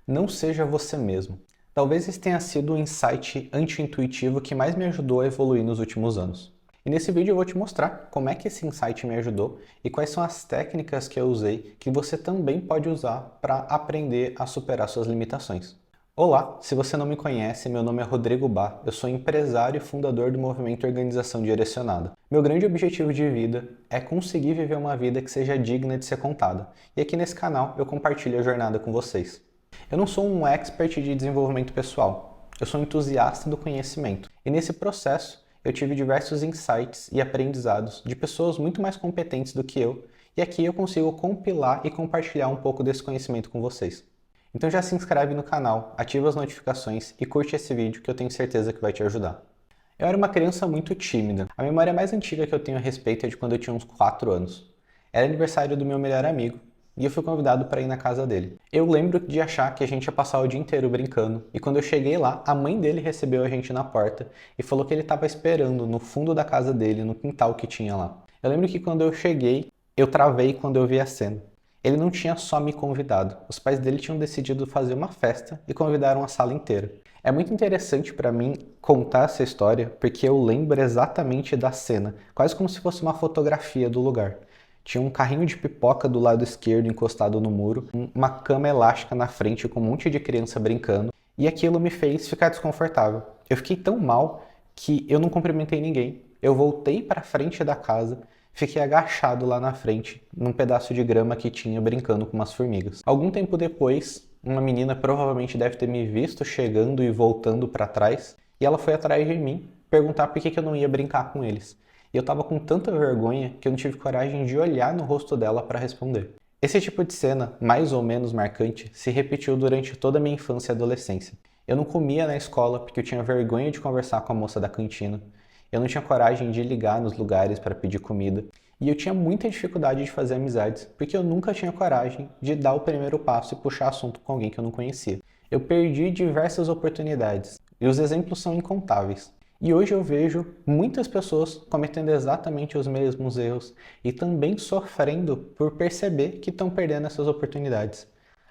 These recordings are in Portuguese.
Não seja você mesmo. Talvez esse tenha sido o insight anti-intuitivo que mais me ajudou a evoluir nos últimos anos. E nesse vídeo eu vou te mostrar como é que esse insight me ajudou e quais são as técnicas que eu usei que você também pode usar para aprender a superar suas limitações. Olá, se você não me conhece, meu nome é Rodrigo Bá, eu sou empresário e fundador do movimento Organização Direcionada. Meu grande objetivo de vida é conseguir viver uma vida que seja digna de ser contada, e aqui nesse canal eu compartilho a jornada com vocês. Eu não sou um expert de desenvolvimento pessoal, eu sou um entusiasta do conhecimento, e nesse processo eu tive diversos insights e aprendizados de pessoas muito mais competentes do que eu, e aqui eu consigo compilar e compartilhar um pouco desse conhecimento com vocês. Então já se inscreve no canal, ativa as notificações e curte esse vídeo que eu tenho certeza que vai te ajudar. Eu era uma criança muito tímida. A memória mais antiga que eu tenho a respeito é de quando eu tinha uns 4 anos. Era aniversário do meu melhor amigo e eu fui convidado para ir na casa dele. Eu lembro de achar que a gente ia passar o dia inteiro brincando e quando eu cheguei lá, a mãe dele recebeu a gente na porta e falou que ele estava esperando no fundo da casa dele, no quintal que tinha lá. Eu lembro que quando eu cheguei, eu travei quando eu vi a cena. Ele não tinha só me convidado, os pais dele tinham decidido fazer uma festa e convidaram a sala inteira. É muito interessante para mim contar essa história porque eu lembro exatamente da cena, quase como se fosse uma fotografia do lugar. Tinha um carrinho de pipoca do lado esquerdo encostado no muro, uma cama elástica na frente com um monte de criança brincando, e aquilo me fez ficar desconfortável. Eu fiquei tão mal que eu não cumprimentei ninguém. Eu voltei para frente da casa, fiquei agachado lá na frente, num pedaço de grama que tinha brincando com umas formigas. Algum tempo depois, uma menina provavelmente deve ter me visto chegando e voltando para trás, e ela foi atrás de mim perguntar por que eu não ia brincar com eles. E eu tava com tanta vergonha que eu não tive coragem de olhar no rosto dela para responder. Esse tipo de cena, mais ou menos marcante, se repetiu durante toda a minha infância e adolescência. Eu não comia na escola porque eu tinha vergonha de conversar com a moça da cantina. Eu não tinha coragem de ligar nos lugares para pedir comida. E eu tinha muita dificuldade de fazer amizades, porque eu nunca tinha coragem de dar o primeiro passo e puxar assunto com alguém que eu não conhecia. Eu perdi diversas oportunidades, e os exemplos são incontáveis. E hoje eu vejo muitas pessoas cometendo exatamente os mesmos erros e também sofrendo por perceber que estão perdendo essas oportunidades.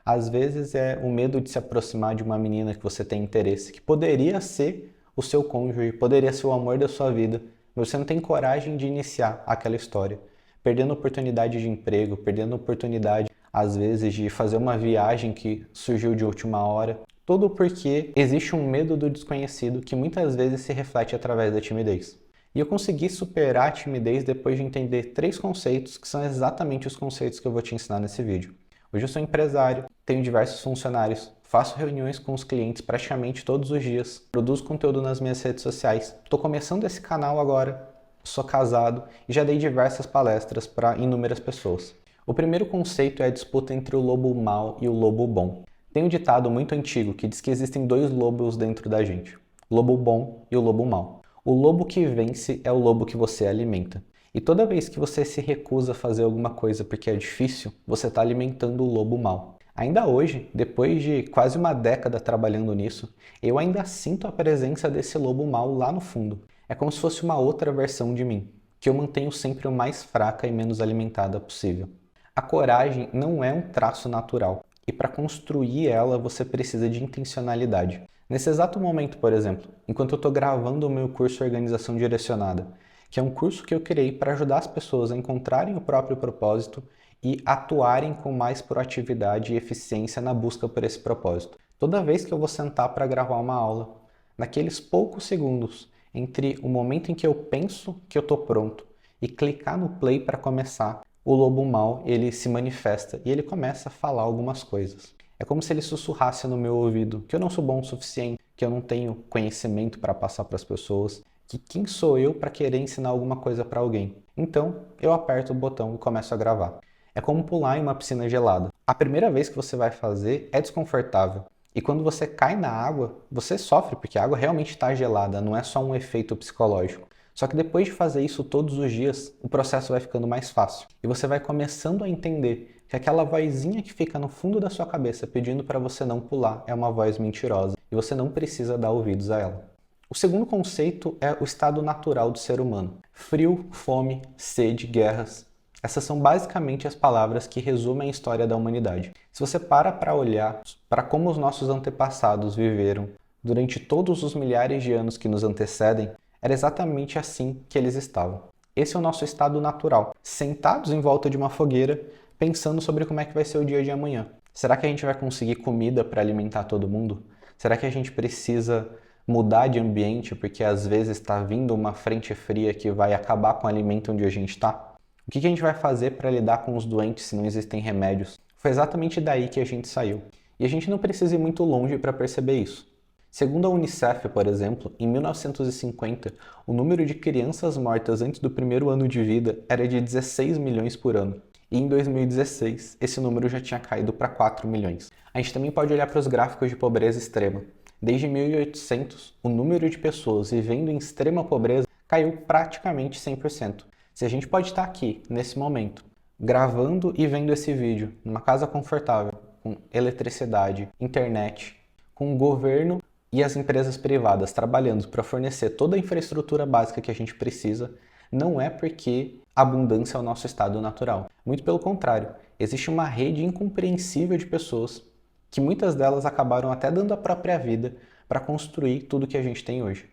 Às vezes é o medo de se aproximar de uma menina que você tem interesse, que poderia ser o seu cônjuge, poderia ser o amor da sua vida, mas você não tem coragem de iniciar aquela história, perdendo oportunidade de emprego, perdendo oportunidade, às vezes, de fazer uma viagem que surgiu de última hora. Tudo porque existe um medo do desconhecido que muitas vezes se reflete através da timidez. E eu consegui superar a timidez depois de entender 3 conceitos que são exatamente os conceitos que eu vou te ensinar nesse vídeo. Hoje eu sou empresário, tenho diversos funcionários, faço reuniões com os clientes praticamente todos os dias, produzo conteúdo nas minhas redes sociais, estou começando esse canal agora, sou casado e já dei diversas palestras para inúmeras pessoas. O primeiro conceito é a disputa entre o lobo mau e o lobo bom. Tem um ditado muito antigo que diz que existem 2 lobos dentro da gente, o lobo bom e o lobo mau. O lobo que vence é o lobo que você alimenta. E toda vez que você se recusa a fazer alguma coisa porque é difícil, você está alimentando o lobo mau. Ainda hoje, depois de quase uma década trabalhando nisso, eu ainda sinto a presença desse lobo mau lá no fundo. É como se fosse uma outra versão de mim, que eu mantenho sempre o mais fraca e menos alimentada possível. A coragem não é um traço natural, e para construir ela você precisa de intencionalidade. Nesse exato momento, por exemplo, enquanto eu estou gravando o meu curso Organização Direcionada, que é um curso que eu criei para ajudar as pessoas a encontrarem o próprio propósito e atuarem com mais proatividade e eficiência na busca por esse propósito. Toda vez que eu vou sentar para gravar uma aula, naqueles poucos segundos entre o momento em que eu penso que eu estou pronto e clicar no play para começar, o lobo mau ele se manifesta e ele começa a falar algumas coisas. É como se ele sussurrasse no meu ouvido que eu não sou bom o suficiente, que eu não tenho conhecimento para passar para as pessoas, que quem sou eu para querer ensinar alguma coisa para alguém. Então, eu aperto o botão e começo a gravar. É como pular em uma piscina gelada. A primeira vez que você vai fazer é desconfortável. E quando você cai na água, você sofre porque a água realmente está gelada, não é só um efeito psicológico. Só que depois de fazer isso todos os dias, o processo vai ficando mais fácil. E você vai começando a entender que aquela vozinha que fica no fundo da sua cabeça pedindo para você não pular é uma voz mentirosa e você não precisa dar ouvidos a ela. O segundo conceito é o estado natural do ser humano. Frio, fome, sede, guerras. Essas são basicamente as palavras que resumem a história da humanidade. Se você para olhar para como os nossos antepassados viveram durante todos os milhares de anos que nos antecedem, era exatamente assim que eles estavam. Esse é o nosso estado natural, sentados em volta de uma fogueira, pensando sobre como é que vai ser o dia de amanhã. Será que a gente vai conseguir comida para alimentar todo mundo? Será que a gente precisa mudar de ambiente porque às vezes está vindo uma frente fria que vai acabar com o alimento onde a gente está? O que a gente vai fazer para lidar com os doentes se não existem remédios? Foi exatamente daí que a gente saiu. E a gente não precisa ir muito longe para perceber isso. Segundo a Unicef, por exemplo, em 1950, o número de crianças mortas antes do primeiro ano de vida era de 16 milhões por ano. E em 2016, esse número já tinha caído para 4 milhões. A gente também pode olhar para os gráficos de pobreza extrema. Desde 1800, o número de pessoas vivendo em extrema pobreza caiu praticamente 100%. Se a gente pode estar aqui, nesse momento, gravando e vendo esse vídeo, numa casa confortável, com eletricidade, internet, com o governo e as empresas privadas trabalhando para fornecer toda a infraestrutura básica que a gente precisa, não é porque a abundância é o nosso estado natural. Muito pelo contrário, existe uma rede incompreensível de pessoas que muitas delas acabaram até dando a própria vida para construir tudo que a gente tem hoje.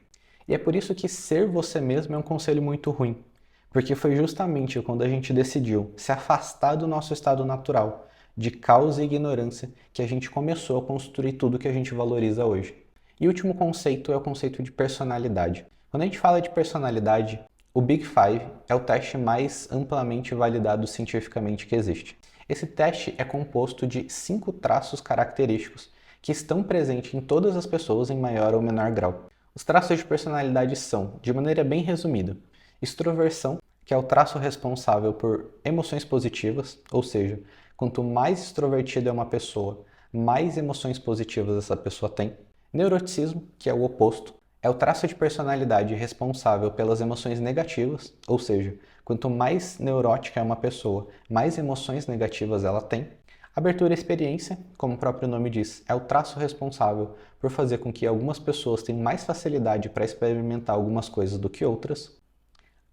E é por isso que ser você mesmo é um conselho muito ruim, porque foi justamente quando a gente decidiu se afastar do nosso estado natural, de caos e ignorância, que a gente começou a construir tudo que a gente valoriza hoje. E o último conceito é o conceito de personalidade. Quando a gente fala de personalidade, o Big Five é o teste mais amplamente validado cientificamente que existe. Esse teste é composto de 5 traços característicos que estão presentes em todas as pessoas em maior ou menor grau. Os traços de personalidade são, de maneira bem resumida, extroversão, que é o traço responsável por emoções positivas, ou seja, quanto mais extrovertida é uma pessoa, mais emoções positivas essa pessoa tem. Neuroticismo, que é o oposto, é o traço de personalidade responsável pelas emoções negativas, ou seja, quanto mais neurótica é uma pessoa, mais emoções negativas ela tem. Abertura à experiência, como o próprio nome diz, é o traço responsável por fazer com que algumas pessoas tenham mais facilidade para experimentar algumas coisas do que outras.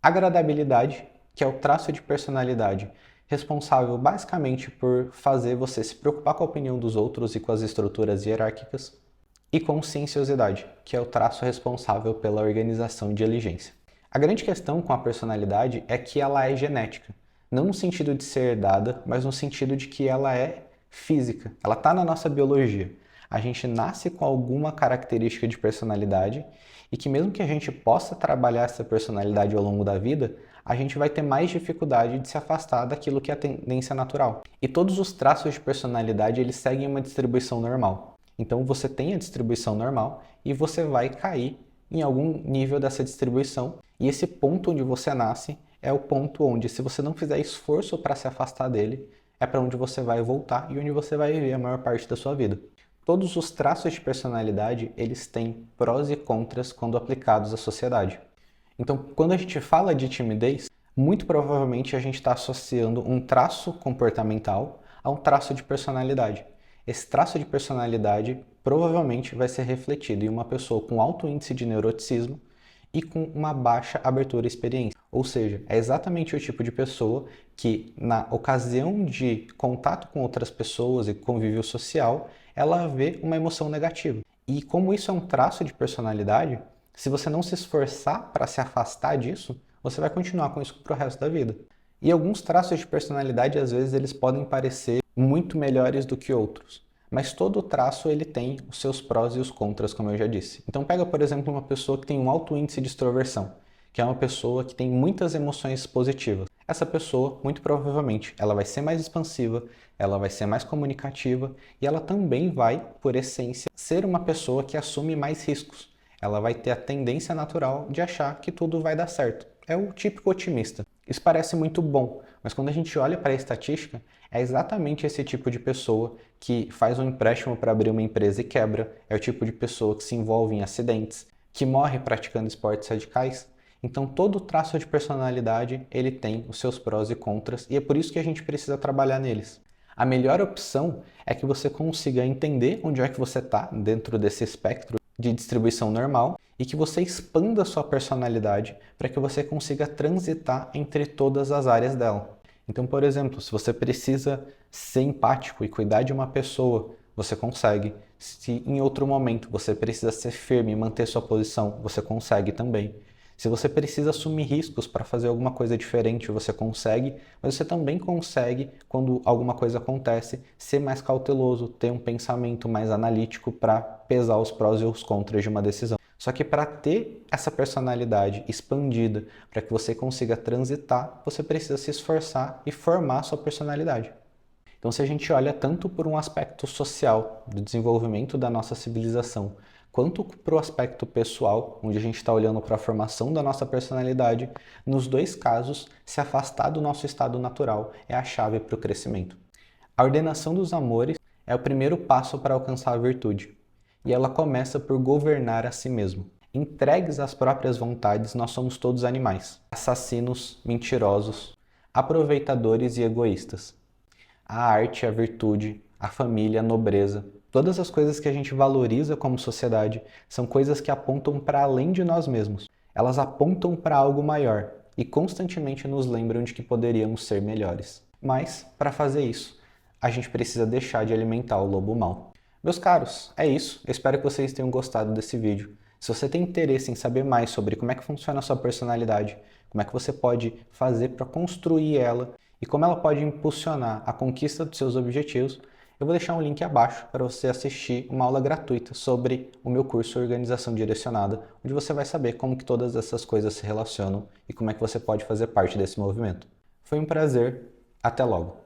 Agradabilidade, que é o traço de personalidade responsável basicamente por fazer você se preocupar com a opinião dos outros e com as estruturas hierárquicas. E conscienciosidade, que é o traço responsável pela organização e diligência. A grande questão com a personalidade é que ela é genética, não no sentido de ser herdada, mas no sentido de que ela é física, ela está na nossa biologia. A gente nasce com alguma característica de personalidade e que mesmo que a gente possa trabalhar essa personalidade ao longo da vida, a gente vai ter mais dificuldade de se afastar daquilo que é a tendência natural. E todos os traços de personalidade eles seguem uma distribuição normal. Então você tem a distribuição normal e você vai cair em algum nível dessa distribuição. E esse ponto onde você nasce é o ponto onde, se você não fizer esforço para se afastar dele, é para onde você vai voltar e onde você vai viver a maior parte da sua vida. Todos os traços de personalidade, eles têm prós e contras quando aplicados à sociedade. Então, quando a gente fala de timidez, muito provavelmente a gente está associando um traço comportamental a um traço de personalidade. Esse traço de personalidade provavelmente vai ser refletido em uma pessoa com alto índice de neuroticismo e com uma baixa abertura à experiência. Ou seja, é exatamente o tipo de pessoa que, na ocasião de contato com outras pessoas e convívio social, ela vê uma emoção negativa. E como isso é um traço de personalidade, se você não se esforçar para se afastar disso, você vai continuar com isso para o resto da vida. E alguns traços de personalidade, às vezes, eles podem parecer muito melhores do que outros. Mas todo traço ele tem os seus prós e os contras, como eu já disse. Então pega, por exemplo, uma pessoa que tem um alto índice de extroversão, que é uma pessoa que tem muitas emoções positivas. Essa pessoa, muito provavelmente, ela vai ser mais expansiva, ela vai ser mais comunicativa e ela também vai, por essência, ser uma pessoa que assume mais riscos. Ela vai ter a tendência natural de achar que tudo vai dar certo. É o típico otimista. Isso parece muito bom, mas quando a gente olha para a estatística, é exatamente esse tipo de pessoa que faz um empréstimo para abrir uma empresa e quebra, é o tipo de pessoa que se envolve em acidentes, que morre praticando esportes radicais. Então todo traço de personalidade ele tem os seus prós e contras e é por isso que a gente precisa trabalhar neles. A melhor opção é que você consiga entender onde é que você está dentro desse espectro de distribuição normal e que você expanda a sua personalidade para que você consiga transitar entre todas as áreas dela. Então, por exemplo, se você precisa ser empático e cuidar de uma pessoa, você consegue. Se em outro momento você precisa ser firme e manter sua posição, você consegue também. Se você precisa assumir riscos para fazer alguma coisa diferente, você consegue, mas você também consegue, quando alguma coisa acontece, ser mais cauteloso, ter um pensamento mais analítico para pesar os prós e os contras de uma decisão. Só que para ter essa personalidade expandida, para que você consiga transitar, você precisa se esforçar e formar sua personalidade. Então, se a gente olha tanto por um aspecto social do desenvolvimento da nossa civilização, quanto para o aspecto pessoal, onde a gente está olhando para a formação da nossa personalidade, nos dois casos, se afastar do nosso estado natural é a chave para o crescimento. A ordenação dos amores é o primeiro passo para alcançar a virtude, e ela começa por governar a si mesmo. Entregues às próprias vontades, nós somos todos animais, assassinos, mentirosos, aproveitadores e egoístas. A arte, a virtude, a família, a nobreza, todas as coisas que a gente valoriza como sociedade são coisas que apontam para além de nós mesmos. Elas apontam para algo maior e constantemente nos lembram de que poderíamos ser melhores. Mas, para fazer isso, a gente precisa deixar de alimentar o lobo mau. Meus caros, é isso. Eu espero que vocês tenham gostado desse vídeo. Se você tem interesse em saber mais sobre como é que funciona a sua personalidade, como é que você pode fazer para construir ela e como ela pode impulsionar a conquista dos seus objetivos, eu vou deixar um link abaixo para você assistir uma aula gratuita sobre o meu curso Organização Direcionada, onde você vai saber como que todas essas coisas se relacionam e como é que você pode fazer parte desse movimento. Foi um prazer, até logo!